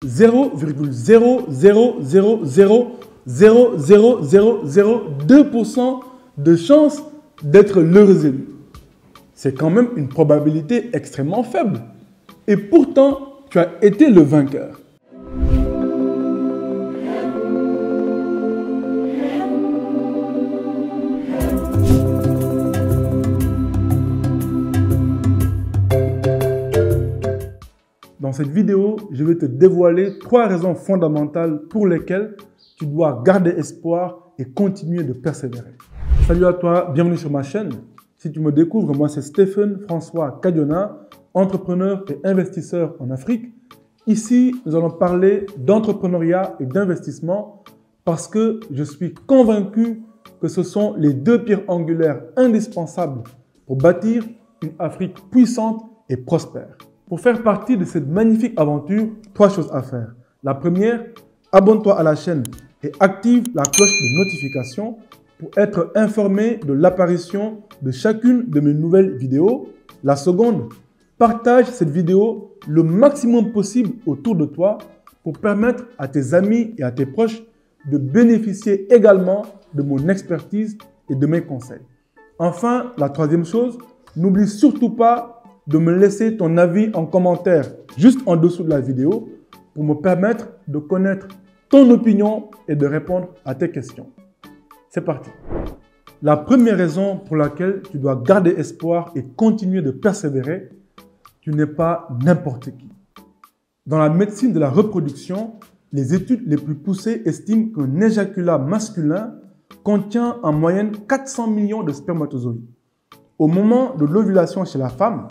0,000000002% de chance d'être l'heureux élu. C'est quand même une probabilité extrêmement faible. Et pourtant, tu as été le vainqueur. Dans cette vidéo, je vais te dévoiler 3 raisons fondamentales pour lesquelles tu dois garder espoir et continuer de persévérer. Salut à toi, bienvenue sur ma chaîne. Si tu me découvres, moi c'est Stephen François Kadiona, entrepreneur et investisseur en Afrique. Ici, nous allons parler d'entrepreneuriat et d'investissement parce que je suis convaincu que ce sont les 2 pierres angulaires indispensables pour bâtir une Afrique puissante et prospère. Pour faire partie de cette magnifique aventure, 3 choses à faire. La première, abonne-toi à la chaîne et active la cloche de notification pour être informé de l'apparition de chacune de mes nouvelles vidéos. La seconde, partage cette vidéo le maximum possible autour de toi pour permettre à tes amis et à tes proches de bénéficier également de mon expertise et de mes conseils. Enfin, la troisième chose, n'oublie surtout pas de me laisser ton avis en commentaire juste en dessous de la vidéo pour me permettre de connaître ton opinion et de répondre à tes questions. C'est parti. La première raison pour laquelle tu dois garder espoir et continuer de persévérer, tu n'es pas n'importe qui. Dans la médecine de la reproduction, les études les plus poussées estiment qu'un éjaculat masculin contient en moyenne 400 millions de spermatozoïdes. Au moment de l'ovulation chez la femme,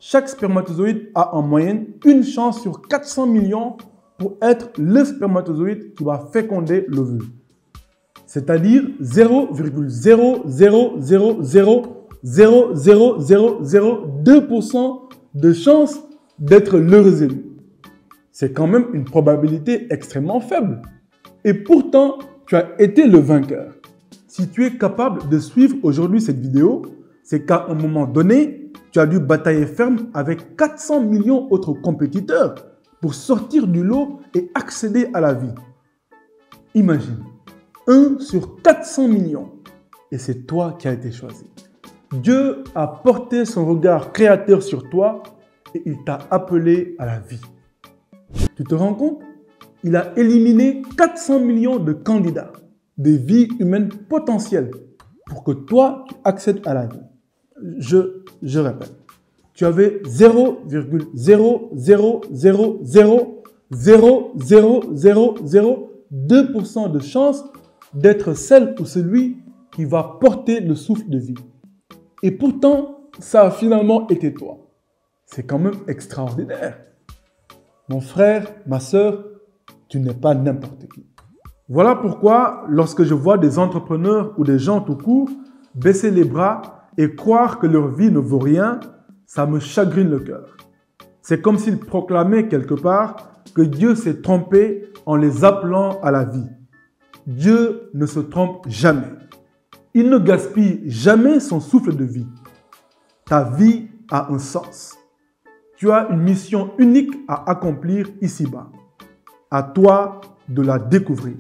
chaque spermatozoïde a en moyenne une chance sur 400 millions pour être le spermatozoïde qui va féconder l'ovule. C'est-à-dire 0,0000002% de chance d'être l'heureux élu. C'est quand même une probabilité extrêmement faible. Et pourtant, tu as été le vainqueur. Si tu es capable de suivre aujourd'hui cette vidéo, c'est qu'à un moment donné, tu as dû batailler ferme avec 400 millions d'autres compétiteurs pour sortir du lot et accéder à la vie. Imagine, 1 sur 400 millions et c'est toi qui as été choisi. Dieu a porté son regard créateur sur toi et il t'a appelé à la vie. Tu te rends compte? Il a éliminé 400 millions de candidats, des vies humaines potentielles pour que toi, tu accèdes à la vie. Je répète, tu avais 0,0000002% de chance d'être celle ou celui qui va porter le souffle de vie. Et pourtant, ça a finalement été toi. C'est quand même extraordinaire. Mon frère, ma sœur, tu n'es pas n'importe qui. Voilà pourquoi, lorsque je vois des entrepreneurs ou des gens tout court baisser les bras et croire que leur vie ne vaut rien, ça me chagrine le cœur. C'est comme s'ils proclamaient quelque part que Dieu s'est trompé en les appelant à la vie. Dieu ne se trompe jamais. Il ne gaspille jamais son souffle de vie. Ta vie a un sens. Tu as une mission unique à accomplir ici-bas. À toi de la découvrir.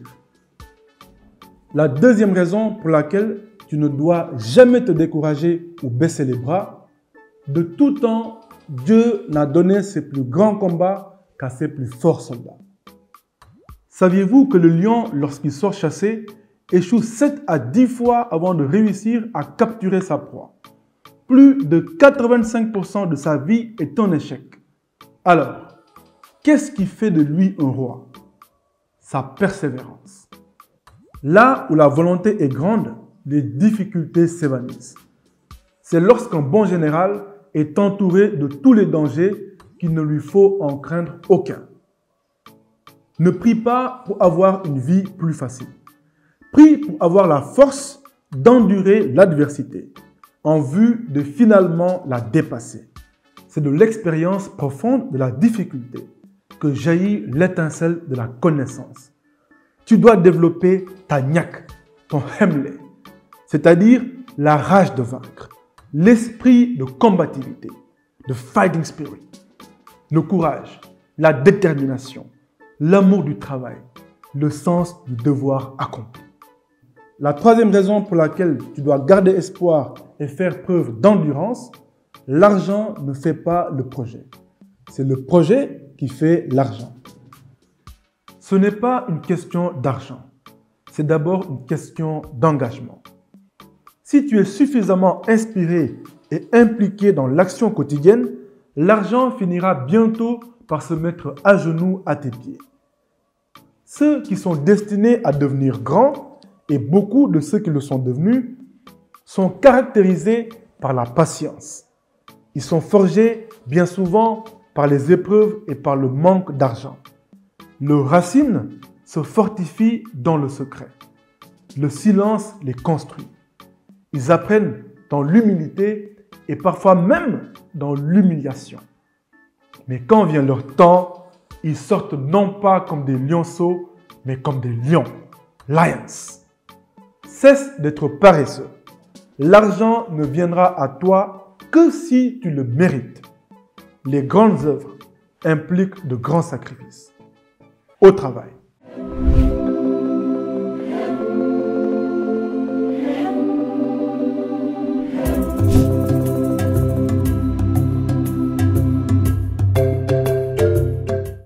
La deuxième raison pour laquelle tu ne dois jamais te décourager ou baisser les bras. De tout temps, Dieu n'a donné ses plus grands combats qu'à ses plus forts soldats. Saviez-vous que le lion, lorsqu'il sort chasser, échoue 7 à 10 fois avant de réussir à capturer sa proie? Plus de 85% de sa vie est un échec. Alors, qu'est-ce qui fait de lui un roi? Sa persévérance. Là où la volonté est grande, les difficultés s'évanouissent. C'est lorsqu'un bon général est entouré de tous les dangers qu'il ne lui faut en craindre aucun. Ne prie pas pour avoir une vie plus facile. Prie pour avoir la force d'endurer l'adversité en vue de finalement la dépasser. C'est de l'expérience profonde de la difficulté que jaillit l'étincelle de la connaissance. Tu dois développer ta niaque, ton hemley, c'est-à-dire la rage de vaincre, l'esprit de combativité, de fighting spirit, le courage, la détermination, l'amour du travail, le sens du devoir accompli. La troisième raison pour laquelle tu dois garder espoir et faire preuve d'endurance, l'argent ne fait pas le projet. C'est le projet qui fait l'argent. Ce n'est pas une question d'argent, c'est d'abord une question d'engagement. Si tu es suffisamment inspiré et impliqué dans l'action quotidienne, l'argent finira bientôt par se mettre à genoux à tes pieds. Ceux qui sont destinés à devenir grands, et beaucoup de ceux qui le sont devenus, sont caractérisés par la patience. Ils sont forgés bien souvent par les épreuves et par le manque d'argent. Leurs racines se fortifient dans le secret. Le silence les construit. Ils apprennent dans l'humilité et parfois même dans l'humiliation. Mais quand vient leur temps, ils sortent non pas comme des lionceaux, mais comme des lions. Lions. Cesse d'être paresseux. L'argent ne viendra à toi que si tu le mérites. Les grandes œuvres impliquent de grands sacrifices. Au travail.